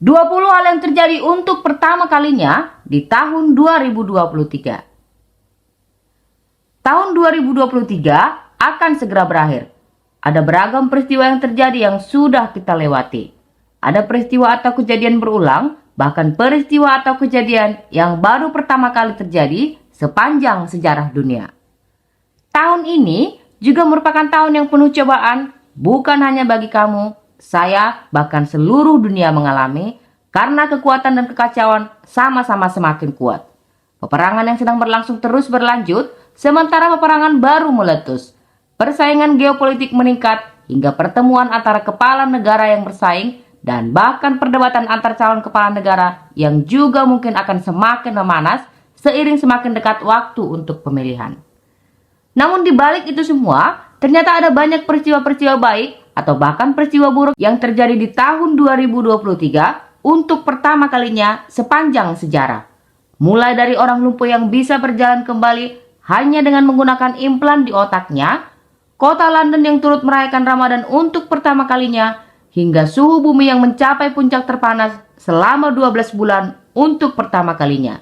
20 hal yang terjadi untuk pertama kalinya di tahun 2023. Tahun 2023 akan segera berakhir. Ada beragam peristiwa yang terjadi yang sudah kita lewati. Ada peristiwa atau kejadian berulang, bahkan peristiwa atau kejadian yang baru pertama kali terjadi sepanjang sejarah dunia. Tahun ini juga merupakan tahun yang penuh cobaan, bukan hanya bagi kamu, saya, bahkan seluruh dunia mengalami, karena kekuatan dan kekacauan sama-sama semakin kuat. Peperangan yang sedang berlangsung terus berlanjut, sementara peperangan baru meletus. Persaingan geopolitik meningkat, hingga pertemuan antara kepala negara yang bersaing, dan bahkan perdebatan antar calon kepala negara yang juga mungkin akan semakin memanas seiring semakin dekat waktu untuk pemilihan. Namun di balik itu semua, ternyata ada banyak peristiwa-peristiwa baik atau bahkan peristiwa buruk yang terjadi di tahun 2023 untuk pertama kalinya sepanjang sejarah. Mulai dari orang lumpuh yang bisa berjalan kembali hanya dengan menggunakan implan di otaknya, kota London yang turut merayakan Ramadan untuk pertama kalinya, hingga suhu bumi yang mencapai puncak terpanas selama 12 bulan untuk pertama kalinya.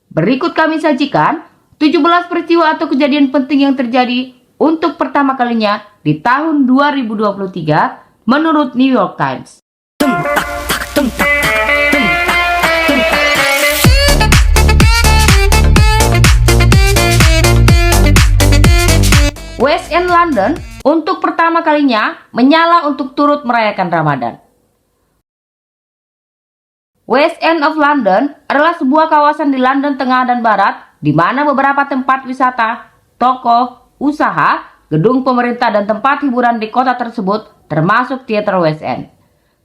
Berikut kami sajikan 17 peristiwa atau kejadian penting yang terjadi untuk pertama kalinya di tahun 2023 menurut New York Times. West End London untuk pertama kalinya menyala untuk turut merayakan Ramadan. West End of London adalah sebuah kawasan di London Tengah dan Barat di mana beberapa tempat wisata, toko, usaha, gedung pemerintah dan tempat hiburan di kota tersebut termasuk teater West End.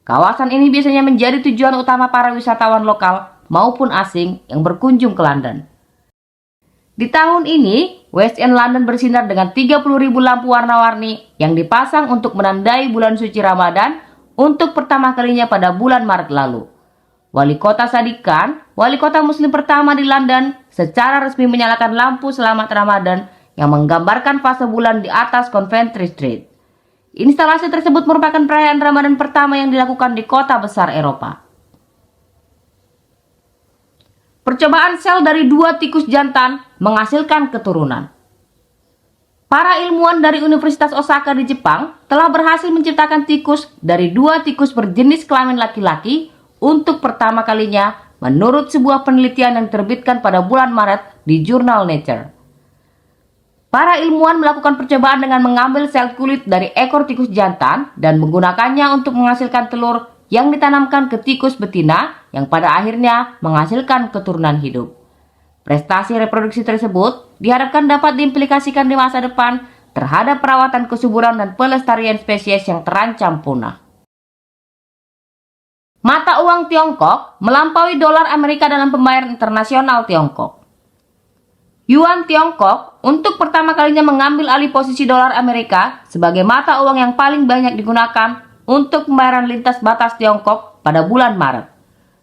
Kawasan ini biasanya menjadi tujuan utama para wisatawan lokal maupun asing yang berkunjung ke London. Di tahun ini, West End London bersinar dengan 30.000 lampu warna-warni yang dipasang untuk menandai bulan suci Ramadan untuk pertama kalinya pada bulan Maret lalu. Wali kota Sadiq Khan, wali kota muslim pertama di London, secara resmi menyalakan lampu selamat Ramadan yang menggambarkan fase bulan di atas Coventry Street. Instalasi tersebut merupakan perayaan Ramadan pertama yang dilakukan di kota besar Eropa. Percobaan sel dari 2 tikus jantan menghasilkan keturunan. Para ilmuwan dari Universitas Osaka di Jepang telah berhasil menciptakan tikus dari 2 tikus berjenis kelamin laki-laki untuk pertama kalinya menurut sebuah penelitian yang diterbitkan pada bulan Maret di jurnal Nature. Para ilmuwan melakukan percobaan dengan mengambil sel kulit dari ekor tikus jantan dan menggunakannya untuk menghasilkan telur yang ditanamkan ke tikus betina yang pada akhirnya menghasilkan keturunan hidup. Prestasi reproduksi tersebut diharapkan dapat diimplikasikan di masa depan terhadap perawatan kesuburan dan pelestarian spesies yang terancam punah. Mata uang Tiongkok melampaui dolar Amerika dalam pembayaran internasional Tiongkok. Yuan Tiongkok untuk pertama kalinya mengambil alih posisi dolar Amerika sebagai mata uang yang paling banyak digunakan untuk pembayaran lintas batas Tiongkok pada bulan Maret.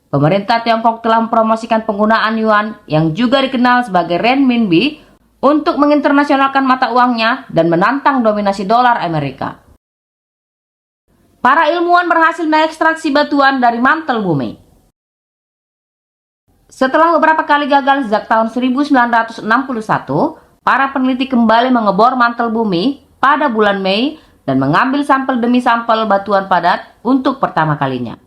Pemerintah Tiongkok telah mempromosikan penggunaan yuan yang juga dikenal sebagai renminbi untuk menginternasionalkan mata uangnya dan menantang dominasi dolar Amerika. Para ilmuwan berhasil mengekstraksi batuan dari mantel bumi. Setelah beberapa kali gagal sejak tahun 1961, para peneliti kembali mengebor mantel bumi pada bulan Mei dan mengambil sampel demi sampel batuan padat untuk pertama kalinya.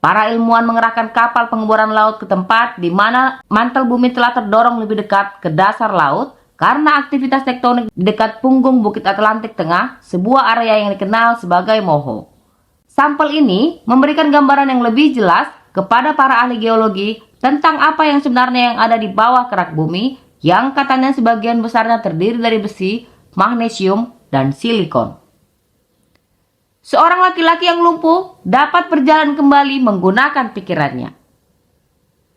Para ilmuwan mengerahkan kapal pengeboran laut ke tempat di mana mantel bumi telah terdorong lebih dekat ke dasar laut karena aktivitas tektonik di dekat punggung Bukit Atlantik Tengah, sebuah area yang dikenal sebagai Moho. Sampel ini memberikan gambaran yang lebih jelas kepada para ahli geologi tentang apa yang sebenarnya yang ada di bawah kerak bumi yang katanya sebagian besarnya terdiri dari besi, magnesium, dan silikon. Seorang laki-laki yang lumpuh dapat berjalan kembali menggunakan pikirannya.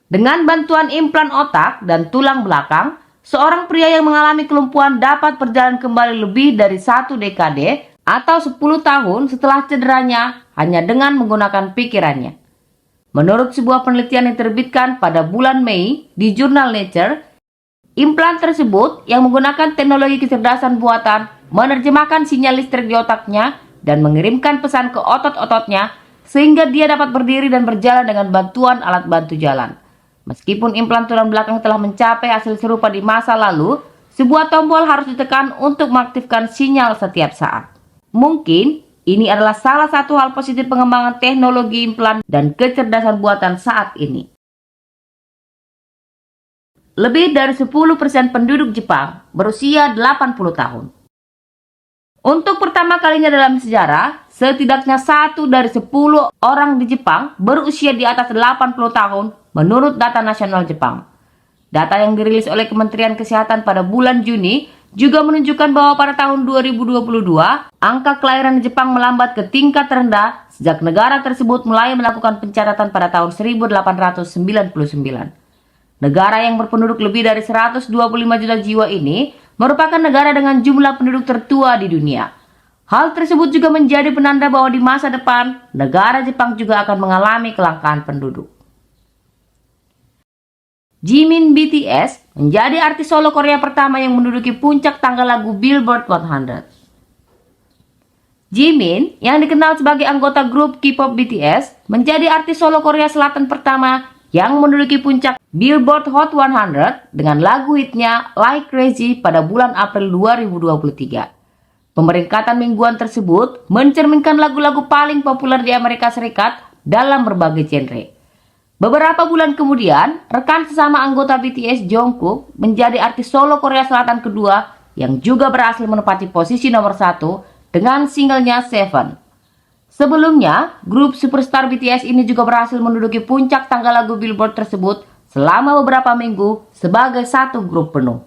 Dengan bantuan implan otak dan tulang belakang, seorang pria yang mengalami kelumpuhan dapat berjalan kembali lebih dari 1 dekade atau 10 tahun setelah cederanya hanya dengan menggunakan pikirannya. Menurut sebuah penelitian yang diterbitkan pada bulan Mei di jurnal Nature, implan tersebut yang menggunakan teknologi kecerdasan buatan menerjemahkan sinyal listrik di otaknya dan mengirimkan pesan ke otot-ototnya sehingga dia dapat berdiri dan berjalan dengan bantuan alat bantu jalan. Meskipun implan tulang belakang telah mencapai hasil serupa di masa lalu, sebuah tombol harus ditekan untuk mengaktifkan sinyal setiap saat. Mungkin ini adalah salah satu hal positif pengembangan teknologi implan dan kecerdasan buatan saat ini. Lebih dari 10% penduduk Jepang berusia 80 tahun. Untuk pertama kalinya dalam sejarah, setidaknya 1 dari 10 orang di Jepang berusia di atas 80 tahun menurut data nasional Jepang. Data yang dirilis oleh Kementerian Kesehatan pada bulan Juni juga menunjukkan bahwa pada tahun 2022, angka kelahiran di Jepang melambat ke tingkat terendah sejak negara tersebut mulai melakukan pencatatan pada tahun 1899. Negara yang berpenduduk lebih dari 125 juta jiwa ini merupakan negara dengan jumlah penduduk tertua di dunia. Hal tersebut juga menjadi penanda bahwa di masa depan, negara Jepang juga akan mengalami kelangkaan penduduk. Jimin BTS menjadi artis solo Korea pertama yang menduduki puncak tangga lagu Billboard 100. Jimin, yang dikenal sebagai anggota grup K-pop BTS, menjadi artis solo Korea Selatan pertama yang menduduki puncak Billboard Hot 100 dengan lagu hitnya Like Crazy pada bulan April 2023. Pemeringkatan mingguan tersebut mencerminkan lagu-lagu paling populer di Amerika Serikat dalam berbagai genre. Beberapa bulan kemudian, rekan sesama anggota BTS Jungkook menjadi artis solo Korea Selatan kedua yang juga berhasil menempati posisi nomor 1 dengan singlenya Seven. Sebelumnya, grup superstar BTS ini juga berhasil menduduki puncak tangga lagu Billboard tersebut selama beberapa minggu sebagai satu grup penuh.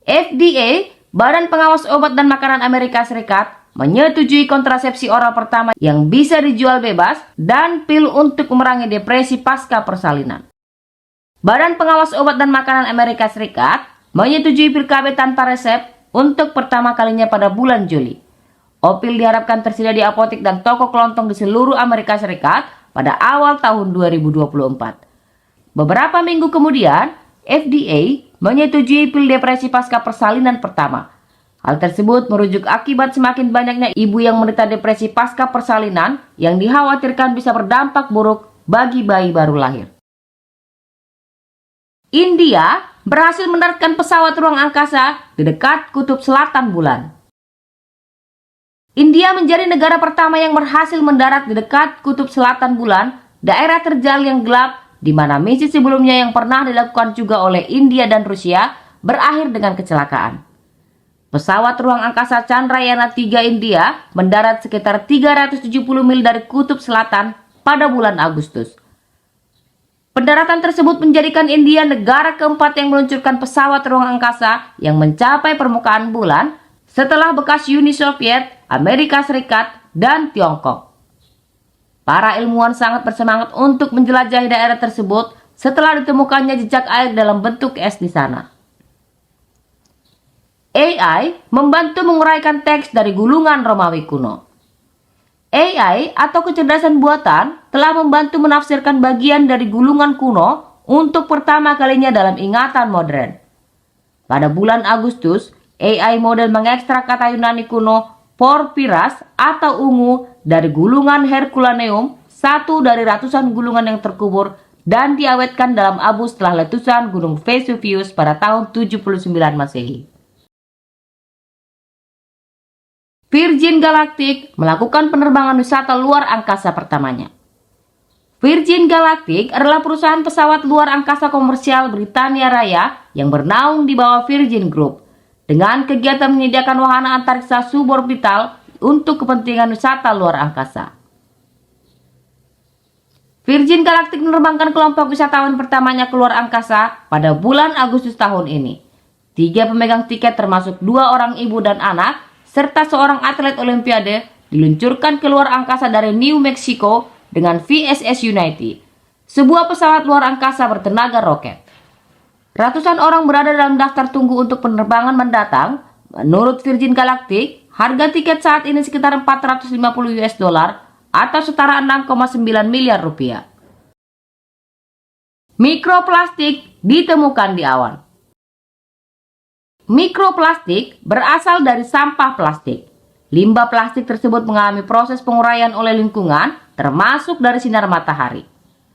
FDA, Badan Pengawas Obat dan Makanan Amerika Serikat, menyetujui kontrasepsi oral pertama yang bisa dijual bebas dan pil untuk memerangi depresi pasca persalinan. Badan Pengawas Obat dan Makanan Amerika Serikat menyetujui pil KB tanpa resep untuk pertama kalinya pada bulan Juli. Opil diharapkan tersedia di apotek dan toko kelontong di seluruh Amerika Serikat pada awal tahun 2024. Beberapa minggu kemudian, FDA menyetujui pil depresi pasca persalinan pertama. Hal tersebut merujuk akibat semakin banyaknya ibu yang menderita depresi pasca persalinan yang dikhawatirkan bisa berdampak buruk bagi bayi baru lahir. India berhasil mendaratkan pesawat ruang angkasa di dekat kutub selatan bulan. India menjadi negara pertama yang berhasil mendarat di dekat kutub selatan bulan, daerah terjal yang gelap, di mana misi sebelumnya yang pernah dilakukan juga oleh India dan Rusia berakhir dengan kecelakaan. Pesawat ruang angkasa Chandrayaan-3 India mendarat sekitar 370 mil dari kutub selatan pada bulan Agustus. Pendaratan tersebut menjadikan India negara keempat yang meluncurkan pesawat ruang angkasa yang mencapai permukaan bulan setelah bekas Uni Soviet, Amerika Serikat, dan Tiongkok. Para ilmuwan sangat bersemangat untuk menjelajahi daerah tersebut setelah ditemukannya jejak air dalam bentuk es di sana. AI membantu menguraikan teks dari gulungan Romawi kuno. AI atau kecerdasan buatan telah membantu menafsirkan bagian dari gulungan kuno untuk pertama kalinya dalam ingatan modern. Pada bulan Agustus, AI model mengekstrak kata Yunani kuno porphyras atau ungu dari gulungan Herculaneum, satu dari ratusan gulungan yang terkubur dan diawetkan dalam abu setelah letusan Gunung Vesuvius pada tahun 79 Masehi. Virgin Galactic melakukan penerbangan wisata luar angkasa pertamanya. Virgin Galactic adalah perusahaan pesawat luar angkasa komersial Britania Raya yang bernaung di bawah Virgin Group, dengan kegiatan menyediakan wahana antariksa suborbital untuk kepentingan wisata luar angkasa. Virgin Galactic menerbangkan kelompok wisatawan pertamanya ke luar angkasa pada bulan Agustus tahun ini. 3 pemegang tiket termasuk 2 orang ibu dan anak, serta seorang atlet olimpiade diluncurkan ke luar angkasa dari New Mexico dengan VSS Unity, sebuah pesawat luar angkasa bertenaga roket. Ratusan orang berada dalam daftar tunggu untuk penerbangan mendatang. Menurut Virgin Galactic, harga tiket saat ini sekitar 450 US dollar atau setara 6,9 miliar rupiah. Mikroplastik ditemukan di awan. Mikroplastik berasal dari sampah plastik. Limbah plastik tersebut mengalami proses penguraian oleh lingkungan, termasuk dari sinar matahari.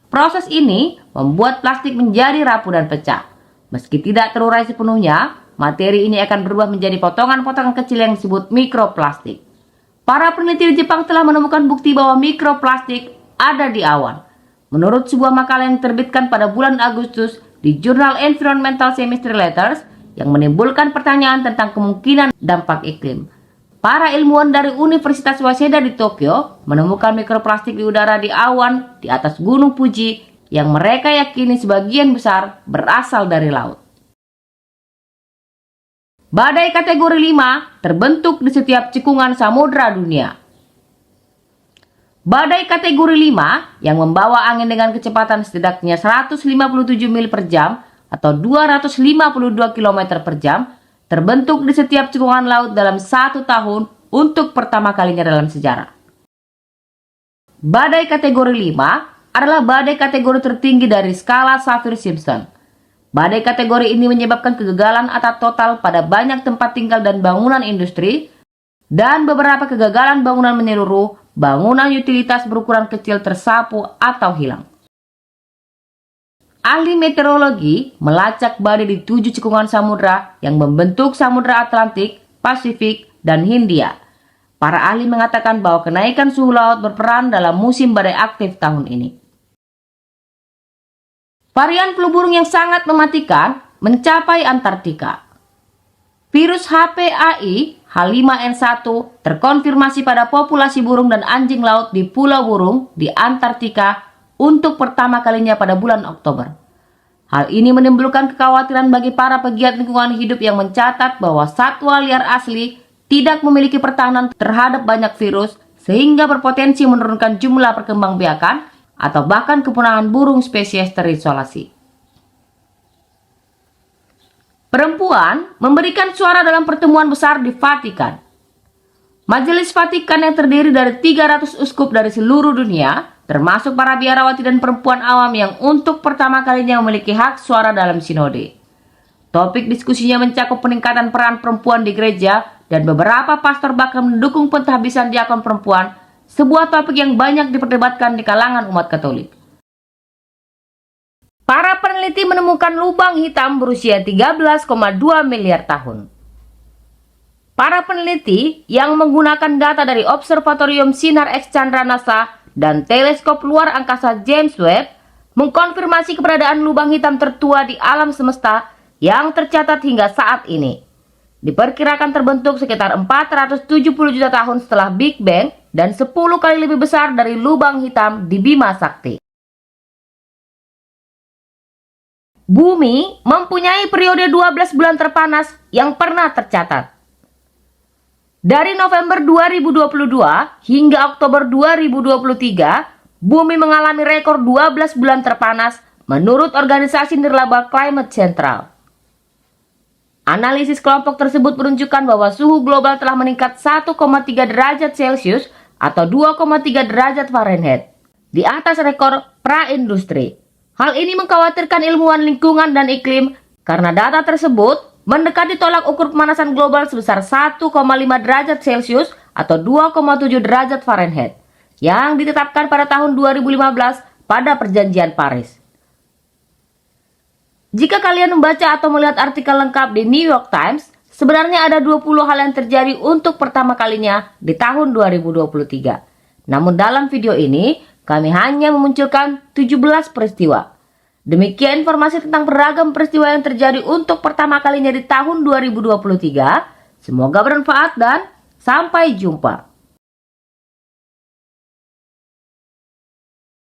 Proses ini membuat plastik menjadi rapuh dan pecah. Meski tidak terurai sepenuhnya, materi ini akan berubah menjadi potongan-potongan kecil yang disebut mikroplastik. Para peneliti di Jepang telah menemukan bukti bahwa mikroplastik ada di awan. Menurut sebuah makalah yang diterbitkan pada bulan Agustus di jurnal Environmental Chemistry Letters yang menimbulkan pertanyaan tentang kemungkinan dampak iklim. Para ilmuwan dari Universitas Waseda di Tokyo menemukan mikroplastik di udara di awan di atas Gunung Fuji yang mereka yakini sebagian besar berasal dari laut. Badai kategori 5 terbentuk di setiap cekungan samudra dunia. Badai kategori 5 yang membawa angin dengan kecepatan setidaknya 157 mil per jam atau 252 km per jam terbentuk di setiap cekungan laut dalam 1 tahun untuk pertama kalinya dalam sejarah. Badai kategori 5 adalah badai kategori tertinggi dari skala Saffir-Simpson. Badai kategori ini menyebabkan kegagalan atap total pada banyak tempat tinggal dan bangunan industri, dan beberapa kegagalan bangunan menyeluruh, bangunan utilitas berukuran kecil tersapu atau hilang. Ahli meteorologi melacak badai di 7 cekungan samudra yang membentuk Samudra Atlantik, Pasifik, dan Hindia. Para ahli mengatakan bahwa kenaikan suhu laut berperan dalam musim badai aktif tahun ini. Varian flu burung yang sangat mematikan mencapai Antartika. Virus HPAI H5N1 terkonfirmasi pada populasi burung dan anjing laut di Pulau Burung di Antartika untuk pertama kalinya pada bulan Oktober. Hal ini menimbulkan kekhawatiran bagi para pegiat lingkungan hidup yang mencatat bahwa satwa liar asli tidak memiliki pertahanan terhadap banyak virus sehingga berpotensi menurunkan jumlah perkembangbiakan atau bahkan kepunahan burung spesies terisolasi. Perempuan memberikan suara dalam pertemuan besar di Vatikan. Majelis Vatikan yang terdiri dari 300 uskup dari seluruh dunia, termasuk para biarawati dan perempuan awam yang untuk pertama kalinya memiliki hak suara dalam sinode. Topik diskusinya mencakup peningkatan peran perempuan di gereja dan beberapa pastor bahkan mendukung pentahbisan diakon perempuan, sebuah topik yang banyak diperdebatkan di kalangan umat Katolik. Para peneliti menemukan lubang hitam berusia 13,2 miliar tahun. Para peneliti yang menggunakan data dari Observatorium Sinar X Chandra NASA dan Teleskop Luar Angkasa James Webb mengkonfirmasi keberadaan lubang hitam tertua di alam semesta yang tercatat hingga saat ini. Diperkirakan terbentuk sekitar 470 juta tahun setelah Big Bang dan 10 kali lebih besar dari lubang hitam di Bima Sakti. Bumi mempunyai periode 12 bulan terpanas yang pernah tercatat. Dari November 2022 hingga Oktober 2023, bumi mengalami rekor 12 bulan terpanas menurut organisasi nirlaba Climate Central. Analisis kelompok tersebut menunjukkan bahwa suhu global telah meningkat 1,3 derajat Celcius atau 2,3 derajat Fahrenheit, di atas rekor pra-industri. Hal ini mengkhawatirkan ilmuwan lingkungan dan iklim karena data tersebut mendekati tolak ukur pemanasan global sebesar 1,5 derajat Celcius atau 2,7 derajat Fahrenheit yang ditetapkan pada tahun 2015 pada Perjanjian Paris. Jika kalian membaca atau melihat artikel lengkap di New York Times, sebenarnya ada 20 hal yang terjadi untuk pertama kalinya di tahun 2023. Namun dalam video ini, kami hanya memunculkan 17 peristiwa. Demikian informasi tentang beragam peristiwa yang terjadi untuk pertama kalinya di tahun 2023. Semoga bermanfaat dan sampai jumpa.